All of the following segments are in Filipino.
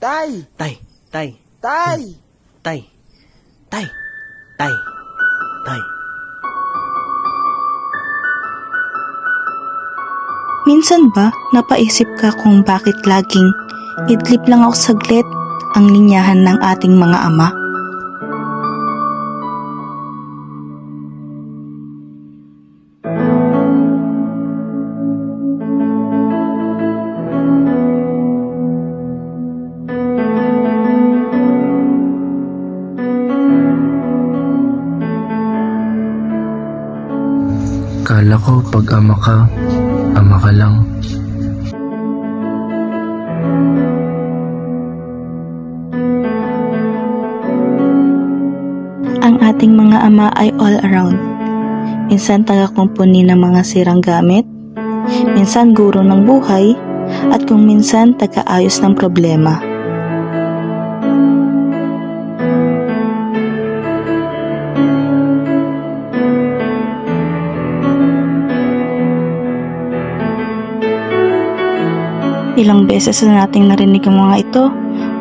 Tay! Tay, tay, Tay! tay, tay, tay, tay. Minsan ba napaisip ka kung bakit laging idlip lang ako saglit ang linyahan ng ating mga ama? Kala ko pag ama ka lang. Ang ating mga ama ay all around. Minsan taga-kumpuni ng mga sirang gamit, minsan guro ng buhay, at kung minsan taga-ayos ng problema. Ilang beses na nating narinig ang mga ito,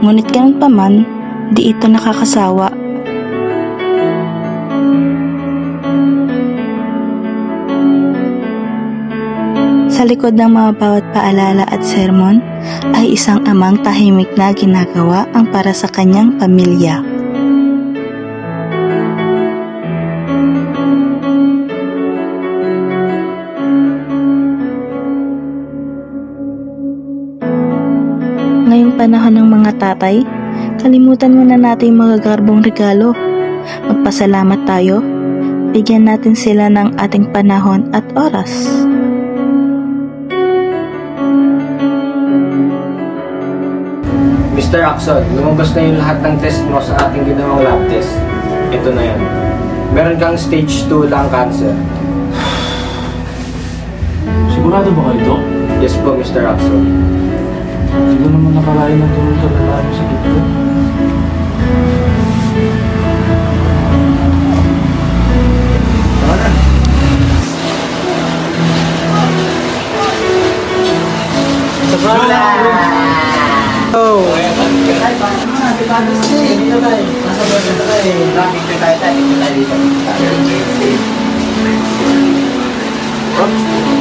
ngunit ganun pa man, di ito nakakasawa. Sa likod ng mga bawat paalala at sermon, ay isang amang tahimik na ginagawa ang para sa kanyang pamilya. Ngayong panahon ng mga tatay, kalimutan muna natin yung magagarbong regalo. Magpasalamat tayo, bigyan natin sila ng ating panahon at oras. Mr. Axel, lumabas na yung lahat ng test mo sa ating ginawang lab test. Ito na yan. Meron kang stage 2 lung cancer. Sigurado ba kayo, Dok? Yes po, Mr. Axel. Hindi ko naman nakalain ng tulong kalala sa dito.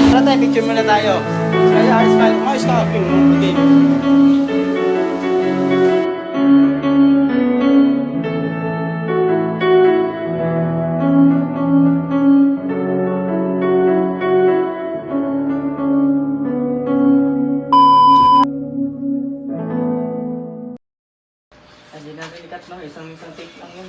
Tara tayo, picture muna tayo. Kaya alis ka, umayos ka. Okay. Hindi natin ikat lang, isang take lang yun.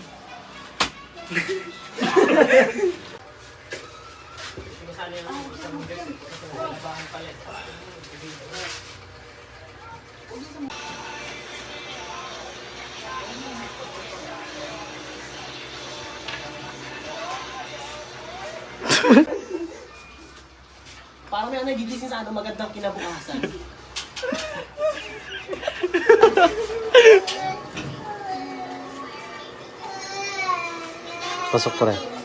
Parang may nagigising sa magandang kinabukasan. Pasok ko rin.